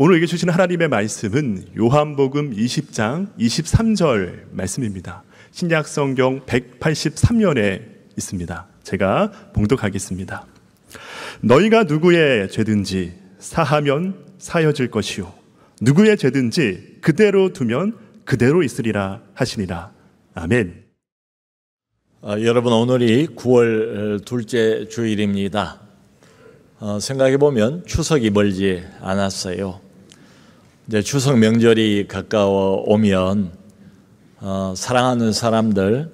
오늘 읽어주신 하나님의 말씀은 요한복음 20장 23절 말씀입니다. 신약성경 183면에 있습니다. 제가 봉독하겠습니다. 너희가 누구의 죄든지 사하면 사여질 것이요 누구의 죄든지 그대로 두면 그대로 있으리라 하시니라. 아멘. 여러분, 오늘이 9월 둘째 주일입니다. 생각해보면 추석이 멀지 않았어요. 이제 추석 명절이 가까워 오면 사랑하는 사람들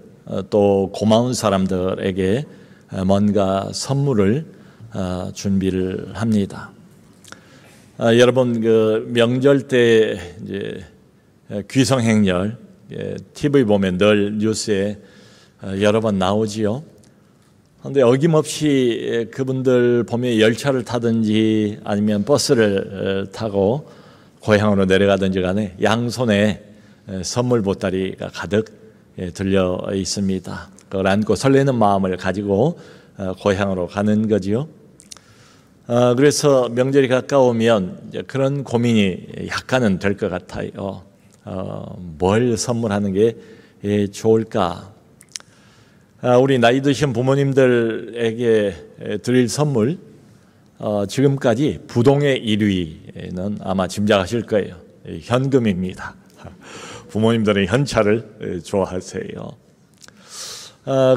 또 고마운 사람들에게 뭔가 선물을 준비를 합니다. 여러분, 그 명절 때 이제 귀성행렬 TV 보면 늘 뉴스에 여러 번 나오지요. 그런데 어김없이 그분들 보면 열차를 타든지 아니면 버스를 타고 고향으로 내려가든지 간에 양손에 선물 보따리가 가득 들려 있습니다. 그걸 안고 설레는 마음을 가지고 고향으로 가는 거지요. 그래서 명절이 가까우면 그런 고민이 약간은 될 것 같아요. 뭘 선물하는 게 좋을까? 우리 나이 드신 부모님들에게 드릴 선물, 지금까지 부동의 1위는 아마 짐작하실 거예요. 현금입니다. 부모님들은 현찰을 좋아하세요.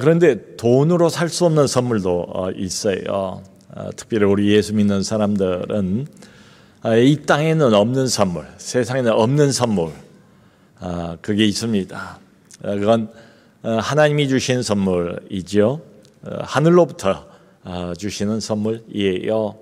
그런데 돈으로 살 수 없는 선물도 있어요. 특별히 우리 예수 믿는 사람들은 이 땅에는 없는 선물, 세상에는 없는 선물, 그게 있습니다. 그건 하나님이 주신 선물이죠. 하늘로부터 주시는 선물이에요.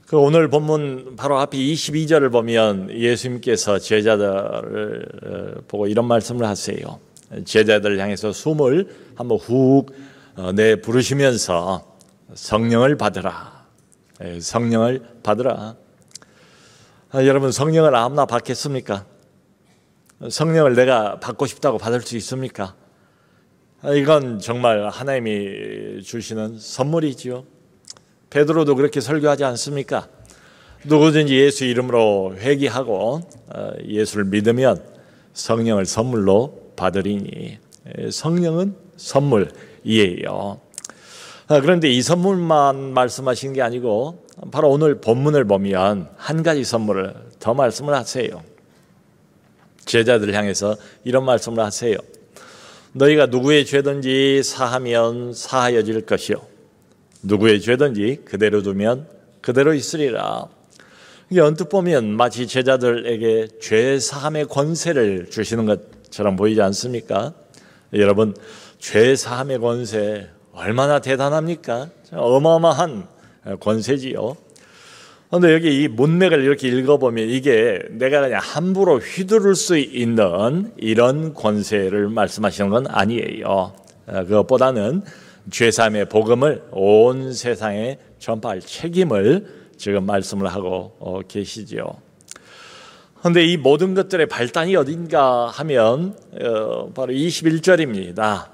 그 오늘 본문 바로 앞에 22절을 보면 예수님께서 제자들을 보고 이런 말씀을 하세요. 제자들을 향해서 숨을 한번 훅 내 부르시면서 성령을 받으라. 성령을 받으라. 여러분, 성령을 아무나 받겠습니까? 성령을 내가 받고 싶다고 받을 수 있습니까? 이건 정말 하나님이 주시는 선물이지요. 베드로도 그렇게 설교하지 않습니까? 누구든지 예수 이름으로 회개하고 예수를 믿으면 성령을 선물로 받으리니. 성령은 선물이에요. 그런데 이 선물만 말씀하신 게 아니고 바로 오늘 본문을 보면 한 가지 선물을 더 말씀을 하세요. 제자들을 향해서 이런 말씀을 하세요. 너희가 누구의 죄든지 사하면 사하여질 것이요 누구의 죄든지 그대로 두면 그대로 있으리라. 이게 언뜻 보면 마치 제자들에게 죄 사함의 권세를 주시는 것처럼 보이지 않습니까? 여러분, 죄 사함의 권세 얼마나 대단합니까? 어마어마한 권세지요. 그런데 여기 이 문맥을 이렇게 읽어보면 이게 내가 그냥 함부로 휘두를 수 있는 이런 권세를 말씀하시는 건 아니에요. 그것보다는 죄사함의 복음을 온 세상에 전파할 책임을 지금 말씀을 하고 계시죠. 그런데 이 모든 것들의 발단이 어딘가 하면 바로 21절입니다.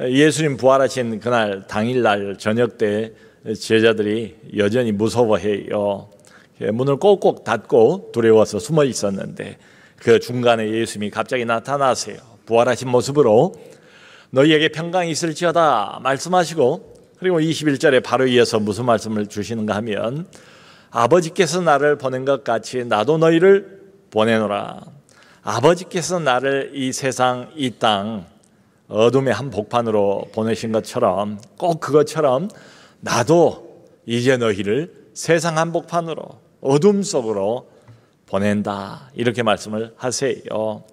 예수님 부활하신 그날 당일날 저녁 때 제자들이 여전히 무서워해요. 문을 꼭꼭 닫고 두려워서 숨어 있었는데 그 중간에 예수님이 갑자기 나타나세요. 부활하신 모습으로 너희에게 평강이 있을지어다 말씀하시고, 그리고 21절에 바로 이어서 무슨 말씀을 주시는가 하면 아버지께서 나를 보낸 것 같이 나도 너희를 보내노라. 아버지께서 나를 이 세상 이 땅 어둠의 한복판으로 보내신 것처럼, 꼭 그것처럼 나도 이제 너희를 세상 한복판으로 어둠 속으로 보낸다. 이렇게 말씀을 하세요.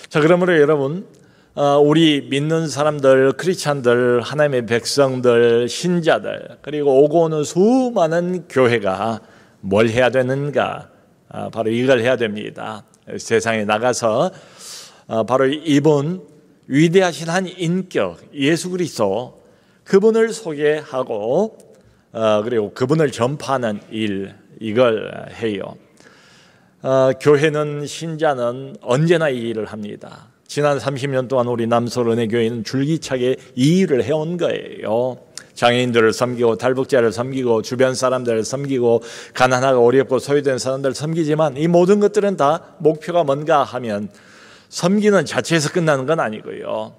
자, 그러므로 여러분, 우리 믿는 사람들, 크리스찬들, 하나님의 백성들, 신자들, 그리고 오고 오는 수많은 교회가 뭘 해야 되는가? 바로 이걸 해야 됩니다. 세상에 나가서 바로 이분 위대하신 한 인격 예수 그리스도, 그분을 소개하고 그리고 그분을 전파하는 일, 이걸 해요. 교회는, 신자는 언제나 이 일을 합니다. 지난 30년 동안 우리 남서울 은혜교회는 줄기차게 이 일을 해온 거예요. 장애인들을 섬기고 탈북자를 섬기고 주변 사람들을 섬기고 가난하고 어렵고 소외된 사람들을 섬기지만 이 모든 것들은 다 목표가 뭔가 하면 섬기는 자체에서 끝나는 건 아니고요.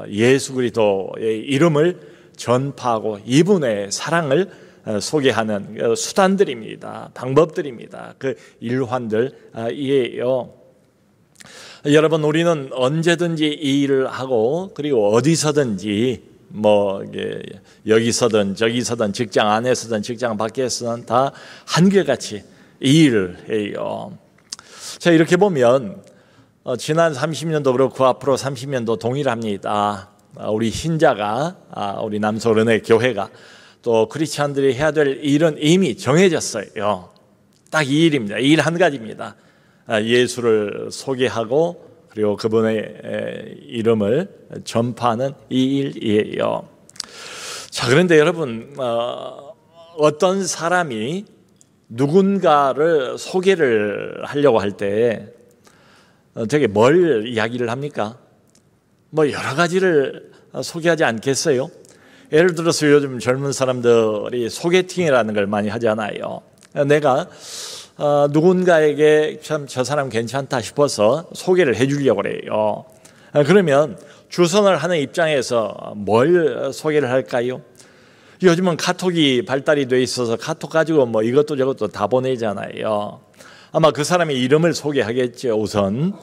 예수 그리스도의 이름을 전파하고 이분의 사랑을 소개하는 수단들입니다. 방법들입니다. 그 일환들이에요. 여러분, 우리는 언제든지 이 일을 하고 그리고 어디서든지 여기서든 저기서든 직장 안에서든 직장 밖에서든 다 한결같이 이 일을 해요. 자, 이렇게 보면 지난 30년도 그렇고 앞으로 30년도 동일합니다. 우리 신자가 우리 남소른의 교회가 또 크리스찬들이 해야 될 일은 이미 정해졌어요. 딱 이 일입니다. 이 일 한 가지입니다. 예수를 소개하고 그리고 그분의 이름을 전파하는 이 일이에요. 자, 그런데 여러분, 어떤 사람이 누군가를 소개를 하려고 할 때 되게 뭘 이야기를 합니까? 여러 가지를 소개하지 않겠어요? 예를 들어서 요즘 젊은 사람들이 소개팅이라는 걸 많이 하잖아요. 내가 누군가에게 참 저 사람 괜찮다 싶어서 소개를 해주려고 그래요. 그러면 주선을 하는 입장에서 뭘 소개를 할까요? 요즘은 카톡이 발달이 돼 있어서 카톡 가지고 이것도 저것도 다 보내잖아요. 아마 그 사람의 이름을 소개하겠죠, 우선.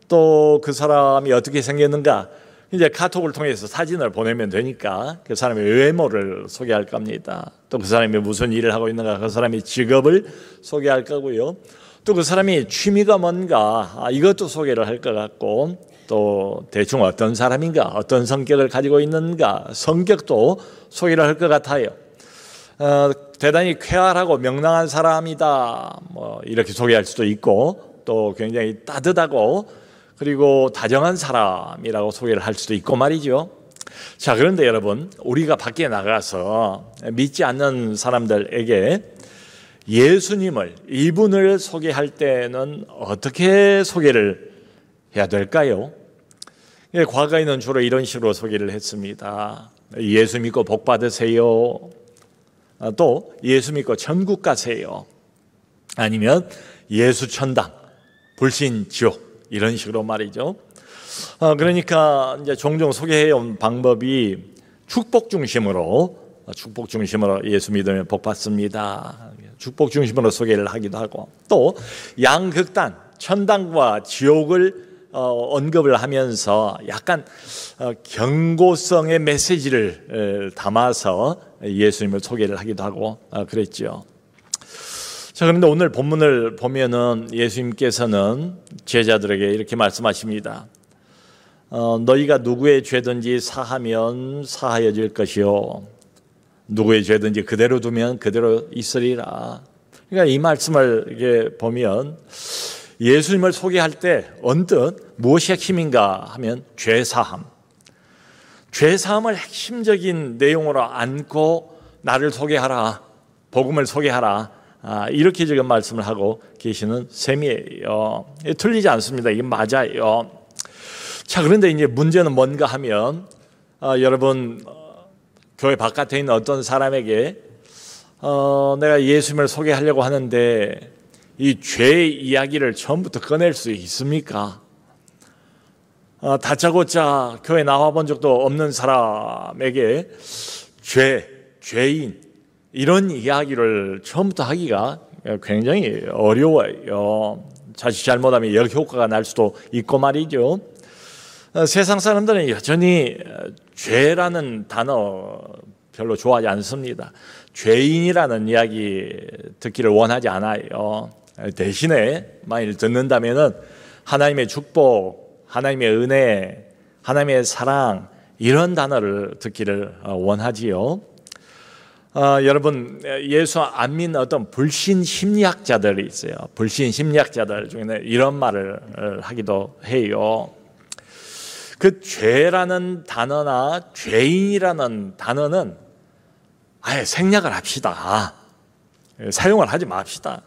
또 그 사람이 어떻게 생겼는가, 이제 카톡을 통해서 사진을 보내면 되니까 그 사람의 외모를 소개할 겁니다. 또 그 사람이 무슨 일을 하고 있는가, 그 사람의 직업을 소개할 거고요. 또 그 사람이 취미가 뭔가 이것도 소개를 할 것 같고, 또 대충 어떤 사람인가, 어떤 성격을 가지고 있는가, 성격도 소개를 할 것 같아요. 대단히 쾌활하고 명랑한 사람이다, 이렇게 소개할 수도 있고, 또 굉장히 따뜻하고 그리고 다정한 사람이라고 소개를 할 수도 있고 말이죠. 자, 그런데 여러분, 우리가 밖에 나가서 믿지 않는 사람들에게 예수님을, 이분을 소개할 때는 어떻게 소개를 해야 될까요? 과거에는 주로 이런 식으로 소개를 했습니다. 예수 믿고 복 받으세요. 또 예수 믿고 천국 가세요. 아니면 예수 천당, 불신 지옥, 이런 식으로 말이죠. 그러니까 이제 종종 소개해온 방법이 축복 중심으로 예수 믿으면 복 받습니다. 축복 중심으로 소개를 하기도 하고, 또 양극단, 천당과 지옥을 언급을 하면서 약간 경고성의 메시지를 담아서 예수님을 소개를 하기도 하고 그랬죠. 자, 그런데 오늘 본문을 보면은 예수님께서는 제자들에게 이렇게 말씀하십니다. 너희가 누구의 죄든지 사하면 사하여질 것이요, 누구의 죄든지 그대로 두면 그대로 있으리라. 그러니까 이 말씀을 이렇게 보면 예수님을 소개할 때 언뜻 무엇이 핵심인가 하면 죄사함. 죄사함을 핵심적인 내용으로 안고 나를 소개하라, 복음을 소개하라, 이렇게 지금 말씀을 하고 계시는 셈이에요. 틀리지 않습니다. 이게 맞아요. 자, 그런데 이제 문제는 뭔가 하면 여러분, 교회 바깥에 있는 어떤 사람에게 내가 예수님을 소개하려고 하는데 이 죄의 이야기를 처음부터 꺼낼 수 있습니까? 다짜고짜 교회 나와본 적도 없는 사람에게 죄인 이런 이야기를 처음부터 하기가 굉장히 어려워요. 자칫 잘못하면 역효과가 날 수도 있고 말이죠. 세상 사람들은 여전히 죄라는 단어 별로 좋아하지 않습니다. 죄인이라는 이야기 듣기를 원하지 않아요. 대신에 만일 듣는다면은 하나님의 축복, 하나님의 은혜, 하나님의 사랑, 이런 단어를 듣기를 원하지요. 여러분, 예수 안 믿는 어떤 불신 심리학자들이 있어요. 불신 심리학자들 중에는 이런 말을 하기도 해요. 그 죄라는 단어나 죄인이라는 단어는 아예 생략을 합시다. 사용을 하지 맙시다.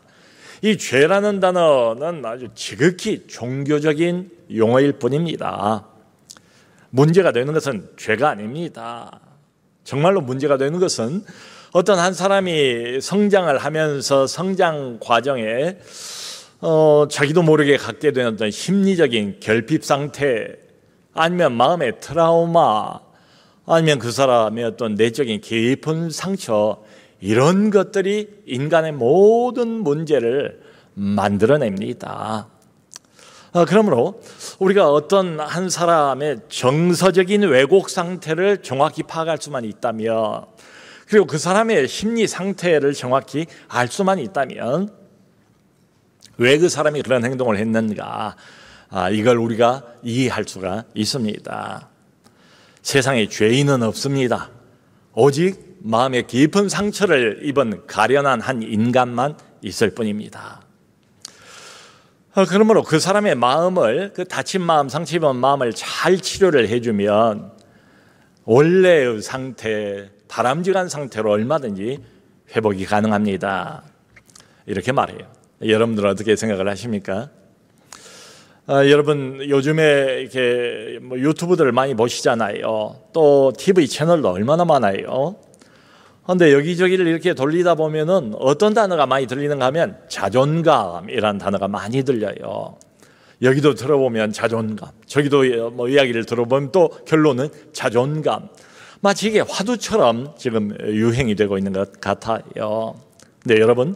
이 죄라는 단어는 아주 지극히 종교적인 용어일 뿐입니다. 문제가 되는 것은 죄가 아닙니다. 정말로 문제가 되는 것은 어떤 한 사람이 성장을 하면서 성장 과정에 자기도 모르게 갖게 되는 어떤 심리적인 결핍 상태, 아니면 마음의 트라우마, 아니면 그 사람의 어떤 내적인 깊은 상처, 이런 것들이 인간의 모든 문제를 만들어냅니다. 그러므로 우리가 어떤 한 사람의 정서적인 왜곡 상태를 정확히 파악할 수만 있다면, 그리고 그 사람의 심리 상태를 정확히 알 수만 있다면, 왜 그 사람이 그런 행동을 했는가, 이걸 우리가 이해할 수가 있습니다. 세상에 죄인은 없습니다. 오직 마음의 깊은 상처를 입은 가련한 한 인간만 있을 뿐입니다. 그러므로 그 사람의 마음을, 그 다친 마음, 상처 입은 마음을 잘 치료를 해주면 원래의 상태, 바람직한 상태로 얼마든지 회복이 가능합니다. 이렇게 말해요. 여러분들은 어떻게 생각을 하십니까? 여러분 요즘에 이렇게 유튜브들을 많이 보시잖아요. 또 TV 채널도 얼마나 많아요. 그런데 여기저기를 이렇게 돌리다 보면은 어떤 단어가 많이 들리는가 하면 자존감이라는 단어가 많이 들려요. 여기도 들어보면 자존감, 저기도 이야기를 들어보면 또 결론은 자존감. 마치 이게 화두처럼 지금 유행이 되고 있는 것 같아요. 근데 여러분,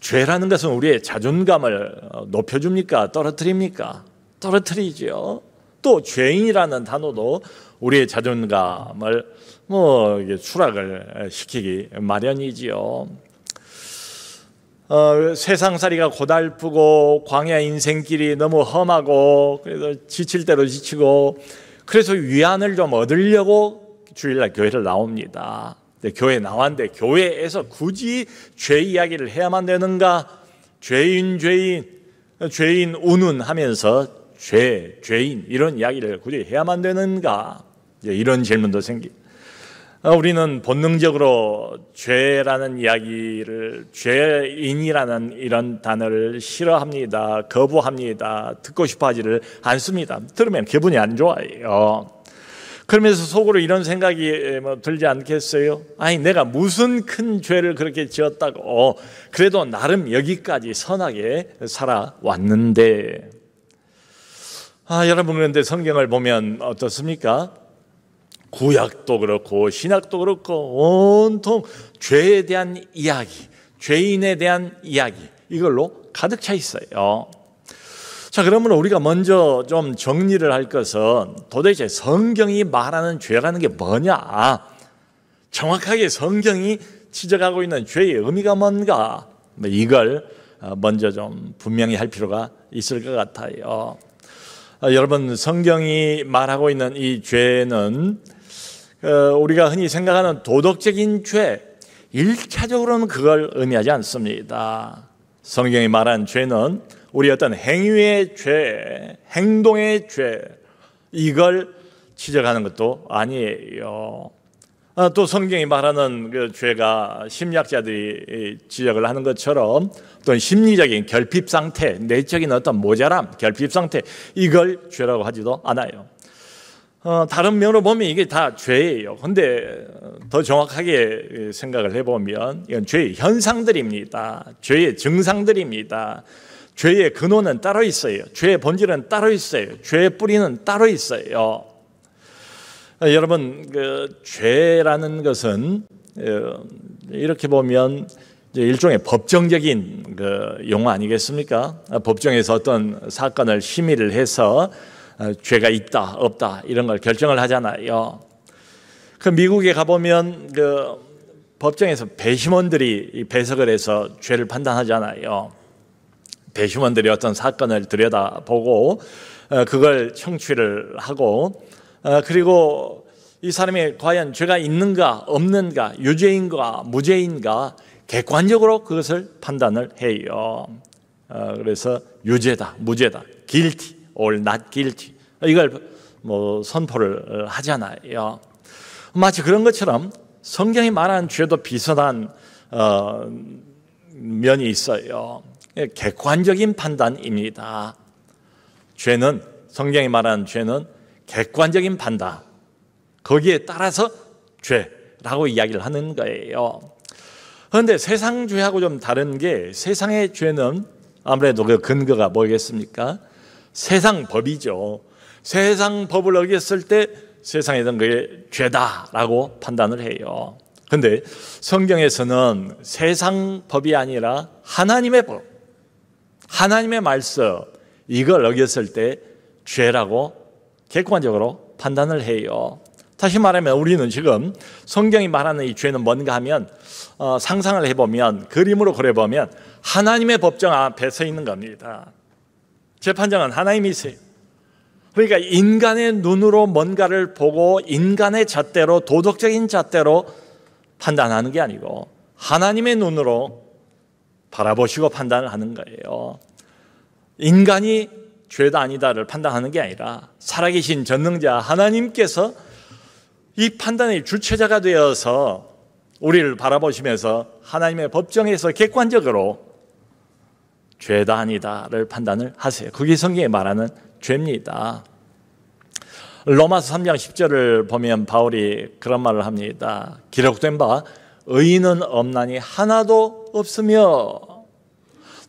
죄라는 것은 우리의 자존감을 높여줍니까? 떨어뜨립니까? 떨어뜨리죠. 또 죄인이라는 단어도 우리의 자존감을 추락을 시키기 마련이지요. 세상살이가 고달프고 광야 인생길이 너무 험하고 그래서 지칠 대로 지치고, 그래서 위안을 좀 얻으려고 주일날 교회를 나옵니다. 교회 나왔는데 교회에서 굳이 죄 이야기를 해야만 되는가? 죄인 운운 하면서 죄인 이런 이야기를 굳이 해야만 되는가? 이런 질문도 생깁니다. 우리는 본능적으로 죄라는 이야기를, 죄인이라는 이런 단어를 싫어합니다. 거부합니다. 듣고 싶어 하지를 않습니다. 들으면 기분이 안 좋아요. 그러면서 속으로 이런 생각이 들지 않겠어요? 아니, 내가 무슨 큰 죄를 그렇게 지었다고, 그래도 나름 여기까지 선하게 살아왔는데. 여러분, 그런데 성경을 보면 어떻습니까? 구약도 그렇고 신약도 그렇고 온통 죄에 대한 이야기, 죄인에 대한 이야기, 이걸로 가득 차 있어요. 자, 그러면 우리가 먼저 좀 정리를 할 것은 도대체 성경이 말하는 죄라는 게 뭐냐? 정확하게 성경이 지적하고 있는 죄의 의미가 뭔가? 이걸 먼저 좀 분명히 할 필요가 있을 것 같아요. 여러분, 성경이 말하고 있는 이 죄는 우리가 흔히 생각하는 도덕적인 죄, 1차적으로는 그걸 의미하지 않습니다. 성경이 말하는 죄는 우리 어떤 행위의 죄, 행동의 죄, 이걸 지적하는 것도 아니에요. 또 성경이 말하는 그 죄가 심리학자들이 지적을 하는 것처럼 어떤 심리적인 결핍 상태, 내적인 어떤 모자람, 결핍 상태, 이걸 죄라고 하지도 않아요. 다른 면으로 보면 이게 다 죄예요. 근데 더 정확하게 생각을 해보면 이건 죄의 현상들입니다. 죄의 증상들입니다. 죄의 근원은 따로 있어요. 죄의 본질은 따로 있어요. 죄의 뿌리는 따로 있어요. 여러분, 그 죄라는 것은 이렇게 보면 일종의 법정적인 그 용어 아니겠습니까? 법정에서 어떤 사건을 심의를 해서 죄가 있다, 없다 이런 걸 결정을 하잖아요. 그 미국에 가보면 그 법정에서 배심원들이 배석을 해서 죄를 판단하잖아요. 배심원들이 어떤 사건을 들여다보고 그걸 청취를 하고, 그리고 이 사람이 과연 죄가 있는가 없는가, 유죄인가 무죄인가 객관적으로 그것을 판단을 해요. 그래서 유죄다 무죄다, guilty or not guilty, 이걸 선포를 하잖아요. 마치 그런 것처럼 성경이 말하는 죄도 비슷한 면이 있어요. 객관적인 판단입니다. 죄는, 성경이 말하는 죄는 객관적인 판단, 거기에 따라서 죄, 죄라고 이야기를 하는 거예요. 그런데 세상 죄하고 좀 다른 게 세상의 죄는 아무래도 그 근거가 뭐겠습니까? 세상 법이죠. 세상 법을 어겼을 때 세상에는 그게 죄다라고 판단을 해요. 그런데 성경에서는 세상 법이 아니라 하나님의 법, 하나님의 말씀, 이걸 어겼을 때 죄라고 객관적으로 판단을 해요. 다시 말하면 우리는 지금 성경이 말하는 이 죄는 뭔가 하면 상상을 해보면, 그림으로 그려보면 하나님의 법정 앞에 서 있는 겁니다. 재판장은 하나님이세요. 그러니까 인간의 눈으로 뭔가를 보고 인간의 잣대로, 도덕적인 잣대로 판단하는 게 아니고 하나님의 눈으로 바라보시고 판단을 하는 거예요. 인간이 죄다 아니다를 판단하는 게 아니라 살아계신 전능자 하나님께서 이 판단의 주체자가 되어서 우리를 바라보시면서 하나님의 법정에서 객관적으로 죄다 아니다를 판단을 하세요. 그게 성경에 말하는 죄입니다. 로마서 3장 10절을 보면 바울이 그런 말을 합니다. 기록된 바 의인은 없나니 하나도 없으며,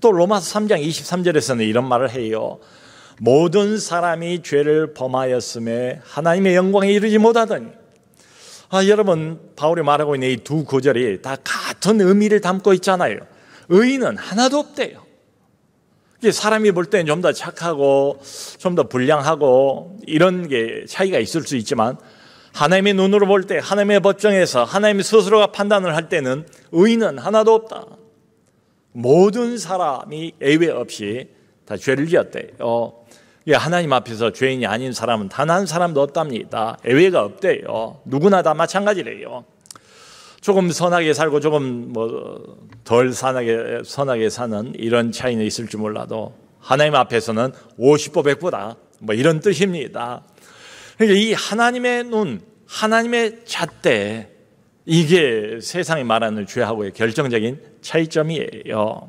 또 로마서 3장 23절에서는 이런 말을 해요. 모든 사람이 죄를 범하였음에 하나님의 영광에 이르지 못하더니. 여러분, 바울이 말하고 있는 이 두 구절이 다 같은 의미를 담고 있잖아요. 의인은 하나도 없대요. 사람이 볼 때는 좀 더 착하고 좀 더 불량하고 이런 게 차이가 있을 수 있지만, 하나님의 눈으로 볼 때, 하나님의 법정에서 하나님 스스로가 판단을 할 때는 의인은 하나도 없다. 모든 사람이 예외 없이 다 죄를 지었대요. 하나님 앞에서 죄인이 아닌 사람은 단 한 사람도 없답니다. 예외가 없대요. 누구나 다 마찬가지래요. 조금 선하게 살고 조금 덜 선하게 사는 이런 차이는 있을지 몰라도 하나님 앞에서는 50보 100보다 이런 뜻입니다. 그러니까 이 하나님의 눈, 하나님의 잣대, 이게 세상이 말하는 죄하고의 결정적인 차이점이에요.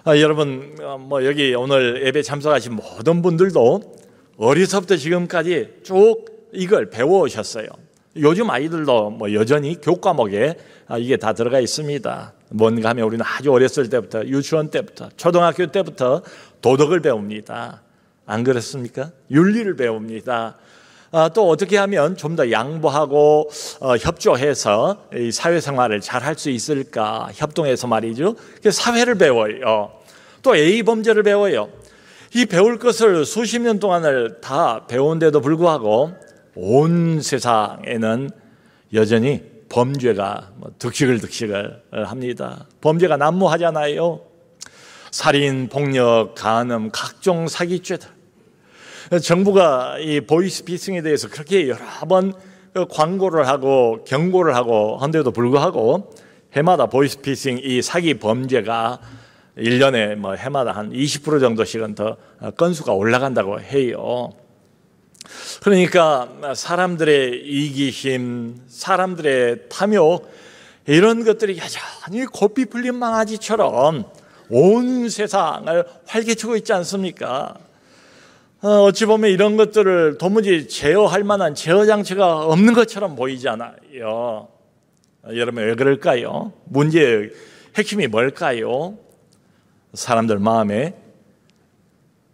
여러분, 여기 오늘 예배 참석하신 모든 분들도 어려서부터 지금까지 쭉 이걸 배워오셨어요. 요즘 아이들도 여전히 교과목에 이게 다 들어가 있습니다. 뭔가 하면 우리는 아주 어렸을 때부터, 유치원 때부터, 초등학교 때부터 도덕을 배웁니다. 안 그렇습니까? 윤리를 배웁니다. 또 어떻게 하면 좀 더 양보하고 협조해서 이 사회생활을 잘 할 수 있을까, 협동해서 말이죠. 사회를 배워요. 또 A범죄를 배워요. 이 배울 것을 수십 년 동안을 다 배운데도 불구하고 온 세상에는 여전히 범죄가 득식을 합니다. 범죄가 난무하잖아요. 살인, 폭력, 간음, 각종 사기죄들. 정부가 이 보이스피싱에 대해서 그렇게 여러 번 광고를 하고 경고를 하고 한데도 불구하고 해마다 보이스피싱 이 사기 범죄가 1년에 해마다 한 20% 정도씩은 더 건수가 올라간다고 해요. 그러니까 사람들의 이기심, 사람들의 탐욕, 이런 것들이 여전히 고삐 풀린 망아지처럼 온 세상을 활개치고 있지 않습니까? 어찌 보면 이런 것들을 도무지 제어할 만한 제어 장치가 없는 것처럼 보이잖아요. 여러분, 왜 그럴까요? 문제의 핵심이 뭘까요? 사람들 마음에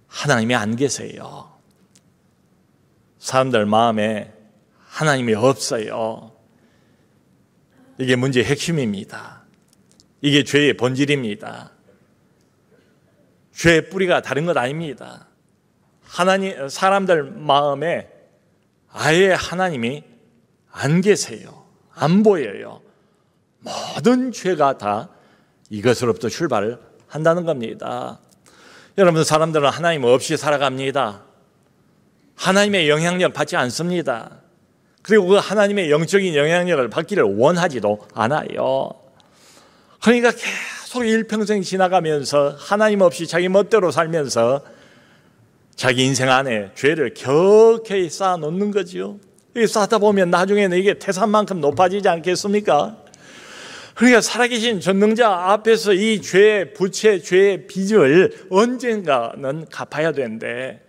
하나님이 안 계세요. 사람들 마음에 하나님이 없어요. 이게 문제의 핵심입니다. 이게 죄의 본질입니다. 죄의 뿌리가 다른 것 아닙니다. 사람들 마음에 아예 하나님이 안 계세요. 안 보여요. 모든 죄가 다 이것으로부터 출발을 한다는 겁니다. 여러분, 사람들은 하나님 없이 살아갑니다. 하나님의 영향력 받지 않습니다. 그리고 그 하나님의 영적인 영향력을 받기를 원하지도 않아요. 그러니까 계속 일평생 지나가면서 하나님 없이 자기 멋대로 살면서 자기 인생 안에 죄를 격하게 쌓아놓는 거죠. 쌓다 보면 나중에는 이게 태산만큼 높아지지 않겠습니까? 그러니까 살아계신 전능자 앞에서 이 죄의 부채, 죄의 빚을 언젠가는 갚아야 되는데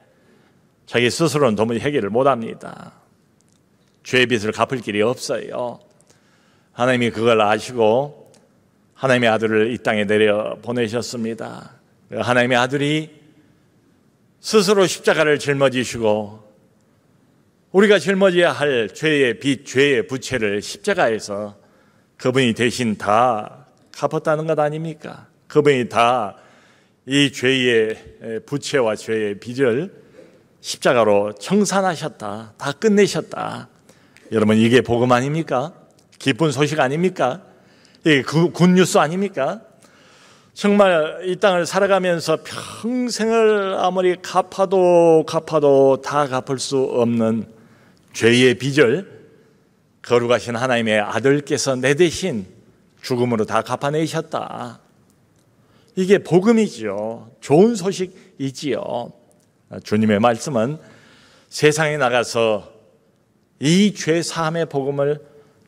자기 스스로는 도무지 해결을 못합니다. 죄의 빚을 갚을 길이 없어요. 하나님이 그걸 아시고 하나님의 아들을 이 땅에 내려 보내셨습니다. 하나님의 아들이 스스로 십자가를 짊어지시고 우리가 짊어져야 할 죄의 빚, 죄의 부채를 십자가에서 그분이 대신 다 갚았다는 것 아닙니까? 그분이 다 이 죄의 부채와 죄의 빚을 십자가로 청산하셨다. 다 끝내셨다. 여러분, 이게 복음 아닙니까? 기쁜 소식 아닙니까? 이게 굿뉴스 아닙니까? 정말 이 땅을 살아가면서 평생을 아무리 갚아도 다 갚을 수 없는 죄의 빚을 거룩하신 하나님의 아들께서 내 대신 죽음으로 다 갚아내셨다. 이게 복음이지요. 좋은 소식이지요. 주님의 말씀은 세상에 나가서 이 죄 사함의 복음을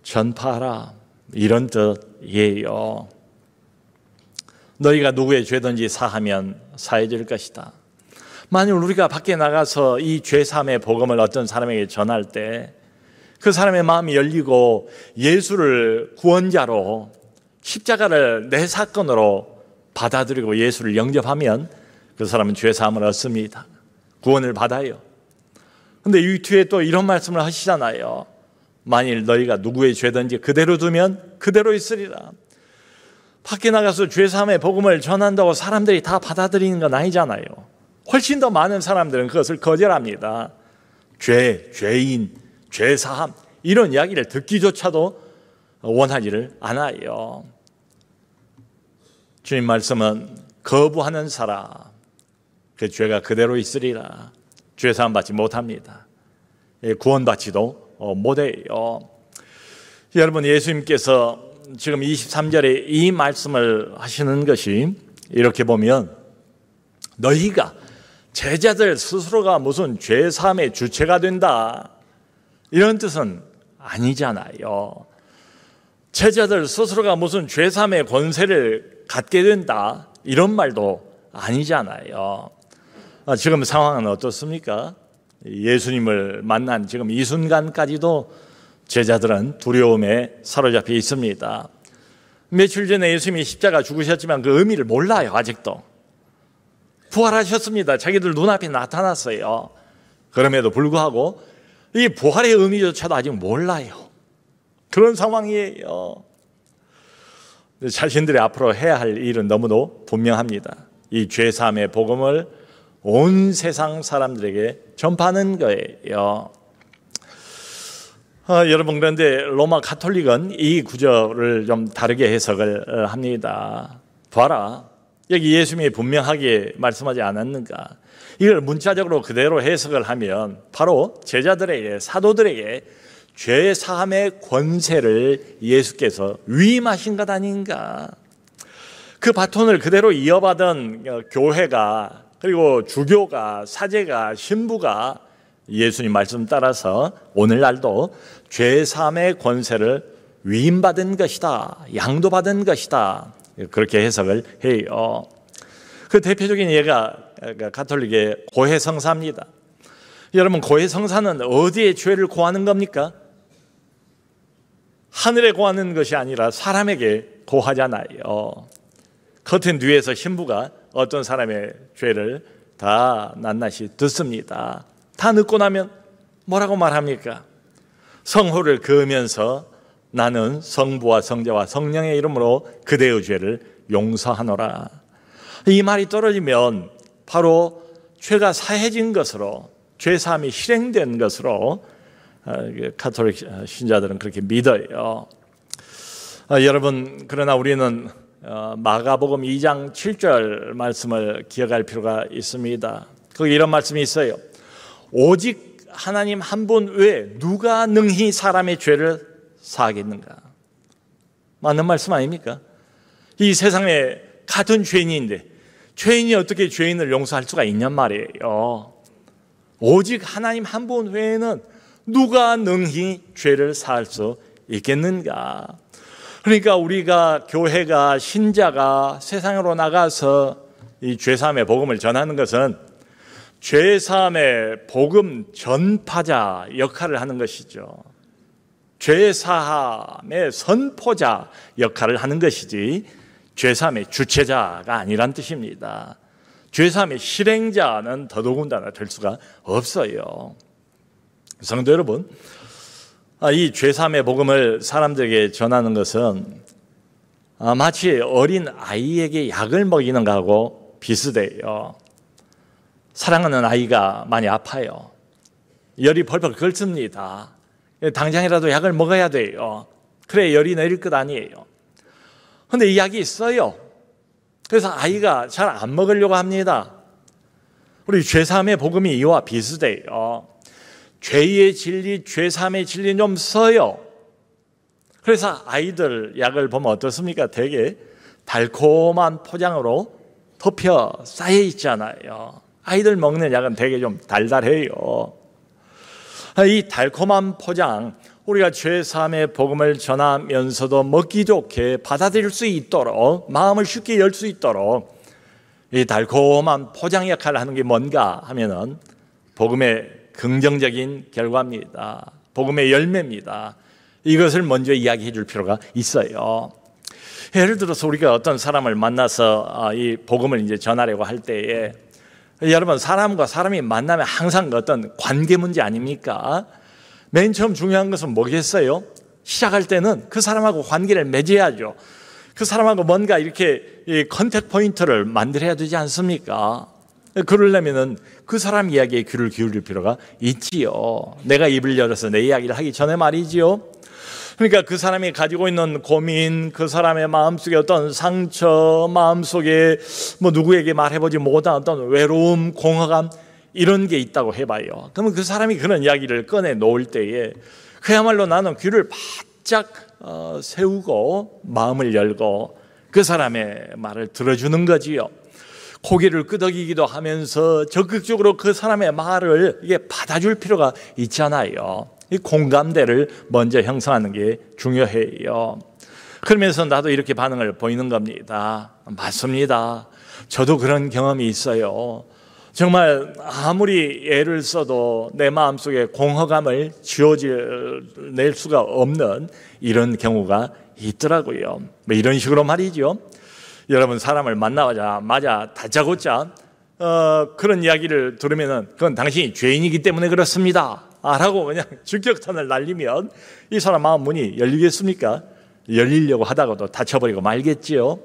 전파하라, 이런 뜻이에요. 너희가 누구의 죄든지 사하면 사해질 것이다. 만일 우리가 밖에 나가서 이 죄 사함의 복음을 어떤 사람에게 전할 때 그 사람의 마음이 열리고 예수를 구원자로, 십자가를 내 사건으로 받아들이고 예수를 영접하면 그 사람은 죄 사함을 얻습니다. 구원을 받아요. 근데 이 뒤에 또 이런 말씀을 하시잖아요. 만일 너희가 누구의 죄든지 그대로 두면 그대로 있으리라. 밖에 나가서 죄 사함의 복음을 전한다고 사람들이 다 받아들이는 건 아니잖아요. 훨씬 더 많은 사람들은 그것을 거절합니다. 죄인, 죄 사함, 이런 이야기를 듣기조차도 원하지를 않아요. 주님 말씀은 거부하는 사람, 그 죄가 그대로 있으리라. 죄 사함 받지 못합니다. 구원받지도 못해요. 여러분, 예수님께서 지금 23절에 이 말씀을 하시는 것이, 이렇게 보면 너희가 제자들 스스로가 무슨 죄 사함의 주체가 된다, 이런 뜻은 아니잖아요. 제자들 스스로가 무슨 죄 사함의 권세를 갖게 된다, 이런 말도 아니잖아요. 지금 상황은 어떻습니까? 예수님을 만난 지금 이 순간까지도 제자들은 두려움에 사로잡혀 있습니다. 며칠 전에 예수님이 십자가 죽으셨지만 그 의미를 몰라요. 아직도. 부활하셨습니다. 자기들 눈앞에 나타났어요. 그럼에도 불구하고 이 부활의 의미조차도 아직 몰라요. 그런 상황이에요. 자신들이 앞으로 해야 할 일은 너무도 분명합니다. 이 죄사함의 복음을 온 세상 사람들에게 전파하는 거예요. 여러분, 그런데 로마 가톨릭은 이 구절을 좀 다르게 해석을 합니다. 봐라, 여기 예수님이 분명하게 말씀하지 않았는가? 이걸 문자적으로 그대로 해석을 하면 바로 제자들에게, 사도들에게 죄 사함의 권세를 예수께서 위임하신 것 아닌가? 그 바톤을 그대로 이어받은 교회가, 그리고 주교가, 사제가, 신부가 예수님 말씀 따라서 오늘날도 죄 사함의 권세를 위임받은 것이다, 양도받은 것이다, 그렇게 해석을 해요. 그 대표적인 예가 가톨릭의 고해성사입니다. 여러분, 고해성사는 어디에 죄를 고하는 겁니까? 하늘에 고하는 것이 아니라 사람에게 고하잖아요. 커튼 뒤에서 신부가 어떤 사람의 죄를 다 낱낱이 듣습니다. 다 듣고 나면 뭐라고 말합니까? 성호를 그으면서 나는 성부와 성자와 성령의 이름으로 그대의 죄를 용서하노라. 이 말이 떨어지면 바로 죄가 사해진 것으로, 죄사함이 실행된 것으로 가톨릭 신자들은 그렇게 믿어요. 여러분, 그러나 우리는 마가복음 2장 7절 말씀을 기억할 필요가 있습니다. 거기 이런 말씀이 있어요. 오직 하나님 한 분 외에 누가 능히 사람의 죄를 사하겠는가? 맞는 말씀 아닙니까? 이 세상에 같은 죄인인데 죄인이 어떻게 죄인을 용서할 수가 있냔 말이에요. 오직 하나님 한 분 외에는 누가 능히 죄를 사할 수 있겠는가? 그러니까 우리가, 교회가, 신자가 세상으로 나가서 이 죄사함의 복음을 전하는 것은 죄사함의 복음 전파자 역할을 하는 것이죠. 죄사함의 선포자 역할을 하는 것이지 죄사함의 주체자가 아니란 뜻입니다. 죄사함의 실행자는 더더군다나 될 수가 없어요. 성도 여러분, 이 죄사함의 복음을 사람들에게 전하는 것은 마치 어린 아이에게 약을 먹이는 것하고 비슷해요. 사랑하는 아이가 많이 아파요. 열이 벌벌 끓습니다. 당장이라도 약을 먹어야 돼요. 그래 열이 내릴 것 아니에요. 그런데 이 약이 있어요. 그래서 아이가 잘 안 먹으려고 합니다. 우리 죄사함의 복음이 이와 비슷해요. 죄의 진리, 죄사함의 진리 좀 써요. 그래서 아이들 약을 보면 어떻습니까? 되게 달콤한 포장으로 덮여 쌓여 있잖아요. 아이들 먹는 약은 되게 좀 달달해요. 이 달콤한 포장, 우리가 죄사함의 복음을 전하면서도 먹기 좋게 받아들일 수 있도록, 마음을 쉽게 열 수 있도록 이 달콤한 포장 역할을 하는 게 뭔가 하면은 복음의 긍정적인 결과입니다. 복음의 열매입니다. 이것을 먼저 이야기해 줄 필요가 있어요. 예를 들어서 우리가 어떤 사람을 만나서 이 복음을 이제 전하려고 할 때에, 여러분 사람과 사람이 만나면 항상 어떤 관계 문제 아닙니까? 맨 처음 중요한 것은 뭐겠어요? 시작할 때는 그 사람하고 관계를 맺어야죠. 그 사람하고 뭔가 이렇게 이 컨택 포인트를 만들어야 되지 않습니까? 그러려면은 그 사람 이야기에 귀를 기울일 필요가 있지요. 내가 입을 열어서 내 이야기를 하기 전에 말이지요. 그러니까 그 사람이 가지고 있는 고민, 그 사람의 마음속에 어떤 상처, 마음속에 뭐 누구에게 말해보지 못한 어떤 외로움, 공허감, 이런 게 있다고 해봐요. 그러면 그 사람이 그런 이야기를 꺼내 놓을 때에 그야말로 나는 귀를 바짝 세우고 마음을 열고 그 사람의 말을 들어주는 거지요. 고개를 끄덕이기도 하면서 적극적으로 그 사람의 말을 이게 받아줄 필요가 있잖아요. 이 공감대를 먼저 형성하는 게 중요해요. 그러면서 나도 이렇게 반응을 보이는 겁니다. 맞습니다. 저도 그런 경험이 있어요. 정말 아무리 애를 써도 내 마음속에 공허감을 지워낼 수가 없는 이런 경우가 있더라고요. 뭐 이런 식으로 말이죠. 여러분 사람을 만나자마자 다짜고짜 그런 이야기를 들으면은 그건 당신이 죄인이기 때문에 그렇습니다 라고 그냥 직격탄을 날리면 이 사람 마음 문이 열리겠습니까? 열리려고 하다가도 닫혀버리고 말겠지요.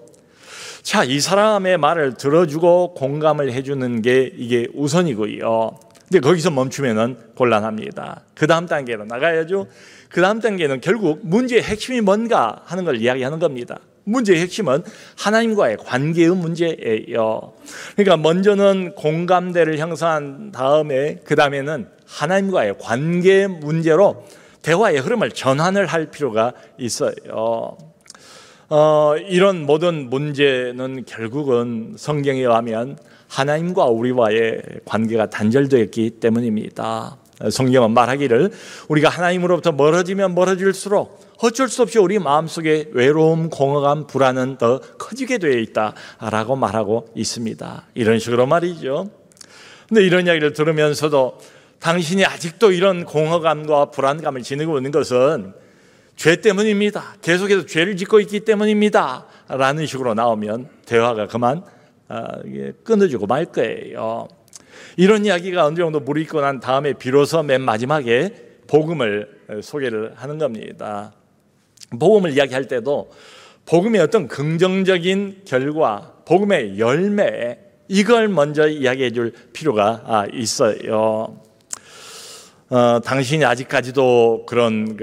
자, 이 사람의 말을 들어주고 공감을 해주는 게 이게 우선이고요. 근데 거기서 멈추면은 곤란합니다. 그 다음 단계로 나가야죠. 그 다음 단계는 결국 문제의 핵심이 뭔가 하는 걸 이야기하는 겁니다. 문제의 핵심은 하나님과의 관계의 문제예요. 그러니까 먼저는 공감대를 형성한 다음에 그 다음에는 하나님과의 관계 문제로 대화의 흐름을 전환을 할 필요가 있어요. 이런 모든 문제는 결국은 성경에 의하면 하나님과 우리와의 관계가 단절되었기 때문입니다. 성경은 말하기를 우리가 하나님으로부터 멀어지면 멀어질수록 어쩔 수 없이 우리 마음속에 외로움, 공허감, 불안은 더 커지게 되어 있다라고 말하고 있습니다. 이런 식으로 말이죠. 근데 이런 이야기를 들으면서도 당신이 아직도 이런 공허감과 불안감을 지니고 있는 것은 죄 때문입니다. 계속해서 죄를 짓고 있기 때문입니다. 라는 식으로 나오면 대화가 그만 끊어지고 말 거예요. 이런 이야기가 어느 정도 물이 있고 난 다음에 비로소 맨 마지막에 복음을 소개를 하는 겁니다. 복음을 이야기할 때도 복음의 어떤 긍정적인 결과, 복음의 열매, 이걸 먼저 이야기해 줄 필요가 있어요. 당신이 아직까지도 그런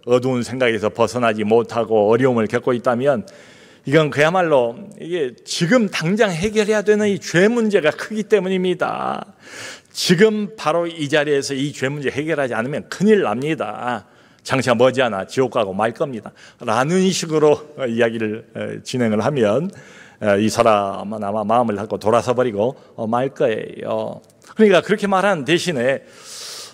어두운 생각에서 벗어나지 못하고 어려움을 겪고 있다면 이건 그야말로 이게 지금 당장 해결해야 되는 이 죄 문제가 크기 때문입니다. 지금 바로 이 자리에서 이 죄 문제 해결하지 않으면 큰일 납니다. 장차 머지않아 지옥 가고 말 겁니다. 라는 식으로 이야기를 진행을 하면 이 사람은 아마 마음을 닫고 돌아서 버리고 말 거예요. 그러니까 그렇게 말하는 대신에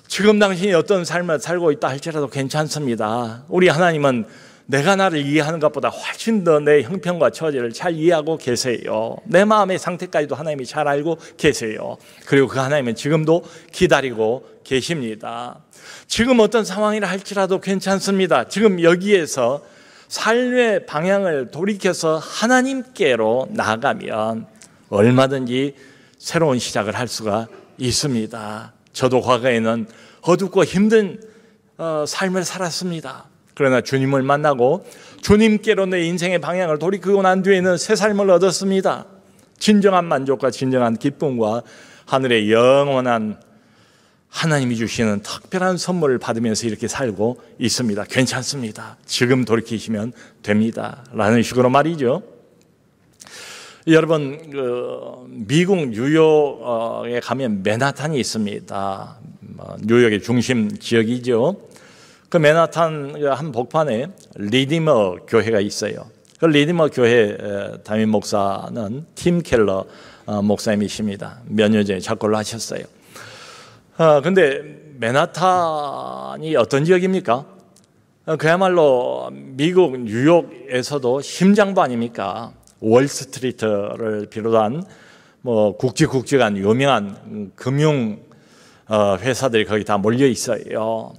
지금 당신이 어떤 삶을 살고 있다 할지라도 괜찮습니다. 우리 하나님은 내가 나를 이해하는 것보다 훨씬 더 내 형편과 처지를 잘 이해하고 계세요. 내 마음의 상태까지도 하나님이 잘 알고 계세요. 그리고 그 하나님은 지금도 기다리고 계십니다. 지금 어떤 상황이라 할지라도 괜찮습니다. 지금 여기에서 삶의 방향을 돌이켜서 하나님께로 나아가면 얼마든지 새로운 시작을 할 수가 있습니다. 저도 과거에는 어둡고 힘든 삶을 살았습니다. 그러나 주님을 만나고 주님께로 내 인생의 방향을 돌이키고 난 뒤에는 새 삶을 얻었습니다. 진정한 만족과 진정한 기쁨과 하늘의 영원한 하나님이 주시는 특별한 선물을 받으면서 이렇게 살고 있습니다. 괜찮습니다. 지금 돌이키시면 됩니다. 라는 식으로 말이죠. 여러분, 미국 뉴욕에 가면 맨하탄이 있습니다. 뉴욕의 중심 지역이죠. 그 맨하탄 한 복판에 리디머 교회가 있어요. 그 리디머 교회 담임 목사는 팀 켈러 목사님이십니다. 몇 년 전에 작고를 하셨어요. 근데 맨하탄이 어떤 지역입니까? 그야말로 미국 뉴욕에서도 심장부 아닙니까? 월스트리트를 비롯한 뭐 국지국지간 유명한 금융 회사들이 거기 다 몰려 있어요.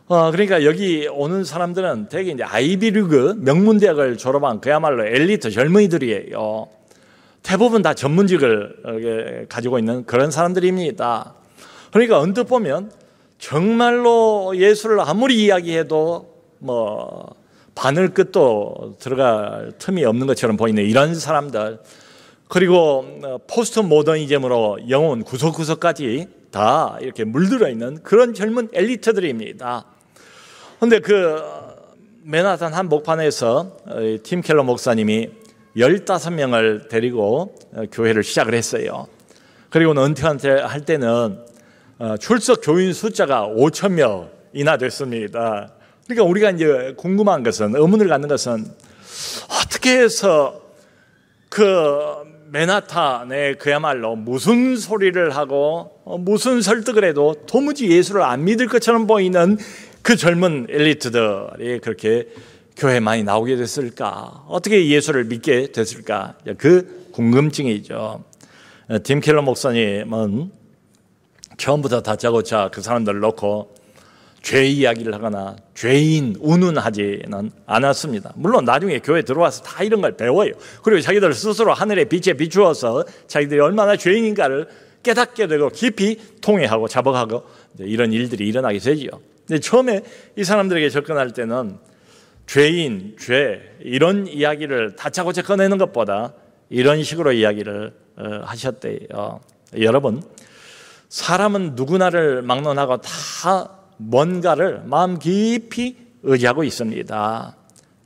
그러니까 여기 오는 사람들은 대개 이제 아이비리그 명문대학을 졸업한 그야말로 엘리트 젊은이들이에요. 대부분 다 전문직을 가지고 있는 그런 사람들입니다. 그러니까 언뜻 보면 정말로 예수를 아무리 이야기해도 뭐 바늘 끝도 들어갈 틈이 없는 것처럼 보이는 이런 사람들, 그리고 포스트 모더니즘으로 영혼 구석구석까지 다 이렇게 물들어 있는 그런 젊은 엘리트들입니다. 그런데 그 맨하탄 한복판에서 팀 켈러 목사님이 15명을 데리고 교회를 시작을 했어요. 그리고 은퇴할 때는 출석 교인 숫자가 5,000명이나 됐습니다. 그러니까 우리가 이제 궁금한 것은, 의문을 갖는 것은 어떻게 해서 그 맨하탄에 그야말로 무슨 소리를 하고 무슨 설득을 해도 도무지 예수를 안 믿을 것처럼 보이는 그 젊은 엘리트들이 그렇게 교회에 많이 나오게 됐을까? 어떻게 예수를 믿게 됐을까? 그 궁금증이죠. 팀 켈러 목사님은 처음부터 다짜고짜 그 사람들을 놓고 죄 이야기를 하거나 죄인 운운하지는 않았습니다. 물론 나중에 교회에 들어와서 다 이런 걸 배워요. 그리고 자기들 스스로 하늘의 빛에 비추어서 자기들이 얼마나 죄인인가를 깨닫게 되고 깊이 통회하고 자복하고 이런 일들이 일어나게 되죠. 근데 처음에 이 사람들에게 접근할 때는 죄인, 죄 이런 이야기를 다짜고짜 꺼내는 것보다 이런 식으로 이야기를 하셨대요. 여러분, 사람은 누구나를 막론하고 다 뭔가를 마음 깊이 의지하고 있습니다.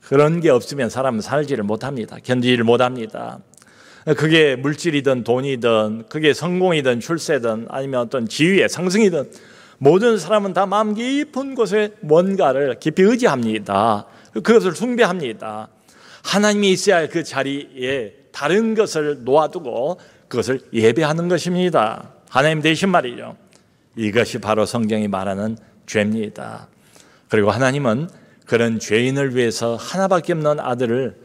그런 게 없으면 사람은 살지를 못합니다. 견디지를 못합니다. 그게 물질이든 돈이든 그게 성공이든 출세든 아니면 어떤 지위의 상승이든 모든 사람은 다 마음 깊은 곳에 뭔가를 깊이 의지합니다. 그것을 숭배합니다. 하나님이 있어야 할 그 자리에 다른 것을 놓아두고 그것을 예배하는 것입니다. 하나님 대신 말이죠. 이것이 바로 성경이 말하는 죄입니다. 그리고 하나님은 그런 죄인을 위해서 하나밖에 없는 아들을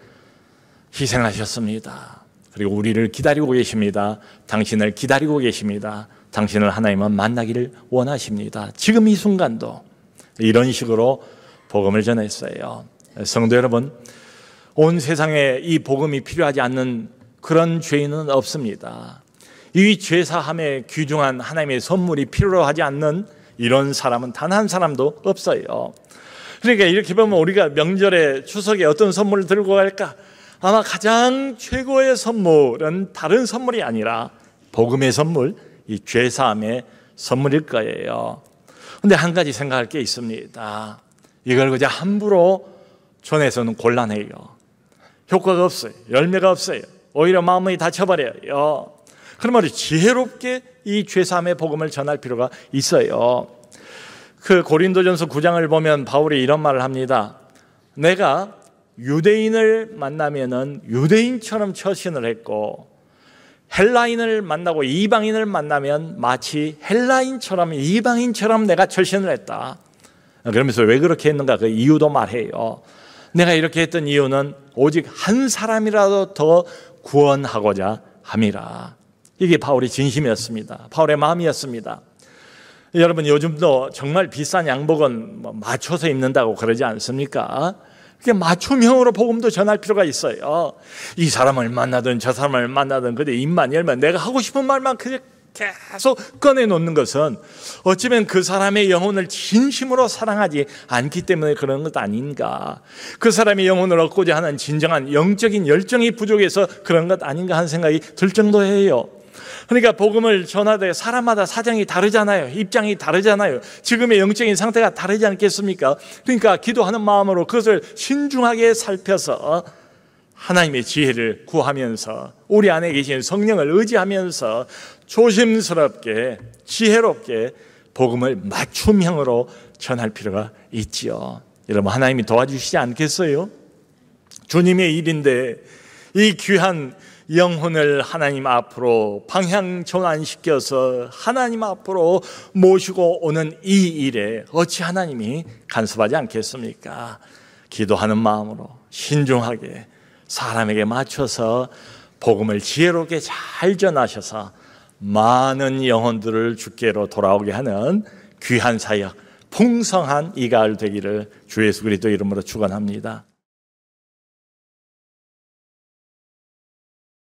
희생하셨습니다. 그리고 우리를 기다리고 계십니다. 당신을 기다리고 계십니다. 당신을 하나님은 만나기를 원하십니다. 지금 이 순간도 이런 식으로 복음을 전했어요. 성도 여러분, 온 세상에 이 복음이 필요하지 않는 그런 죄인은 없습니다. 이 죄사함에 귀중한 하나님의 선물이 필요로 하지 않는 이런 사람은 단 한 사람도 없어요. 그러니까 이렇게 보면 우리가 명절에 추석에 어떤 선물을 들고 갈까? 아마 가장 최고의 선물은 다른 선물이 아니라 복음의 선물, 이 죄사함의 선물일 거예요. 그런데 한 가지 생각할 게 있습니다. 이걸 그냥 함부로 전해서는 곤란해요. 효과가 없어요. 열매가 없어요. 오히려 마음이 다쳐버려요. 그러면 지혜롭게 이 죄사함의 복음을 전할 필요가 있어요. 그 고린도전서 9장을 보면 바울이 이런 말을 합니다. 내가 유대인을 만나면은 유대인처럼 처신을 했고 헬라인을 만나고 이방인을 만나면 마치 헬라인처럼 이방인처럼 내가 처신을 했다. 그러면서 왜 그렇게 했는가 그 이유도 말해요. 내가 이렇게 했던 이유는 오직 한 사람이라도 더 구원하고자 함이라. 이게 바울의 진심이었습니다. 바울의 마음이었습니다. 여러분, 요즘도 정말 비싼 양복은 맞춰서 입는다고 그러지 않습니까? 맞춤형으로 복음도 전할 필요가 있어요. 이 사람을 만나든 저 사람을 만나든 그대 입만 열면 내가 하고 싶은 말만 계속 꺼내놓는 것은 어쩌면 그 사람의 영혼을 진심으로 사랑하지 않기 때문에 그런 것 아닌가. 그 사람의 영혼을 얻고자 하는 진정한 영적인 열정이 부족해서 그런 것 아닌가 하는 생각이 들 정도예요. 그러니까 복음을 전하되 사람마다 사정이 다르잖아요. 입장이 다르잖아요. 지금의 영적인 상태가 다르지 않겠습니까? 그러니까 기도하는 마음으로 그것을 신중하게 살펴서 하나님의 지혜를 구하면서 우리 안에 계신 성령을 의지하면서 조심스럽게 지혜롭게 복음을 맞춤형으로 전할 필요가 있지요. 여러분, 하나님이 도와주시지 않겠어요? 주님의 일인데 이 귀한 영혼을 하나님 앞으로 방향 전환시켜서 하나님 앞으로 모시고 오는 이 일에 어찌 하나님이 간섭하지 않겠습니까? 기도하는 마음으로 신중하게 사람에게 맞춰서 복음을 지혜롭게 잘 전하셔서 많은 영혼들을 주께로 돌아오게 하는 귀한 사역, 풍성한 이 가을 되기를 주 예수 그리스도 이름으로 축원합니다.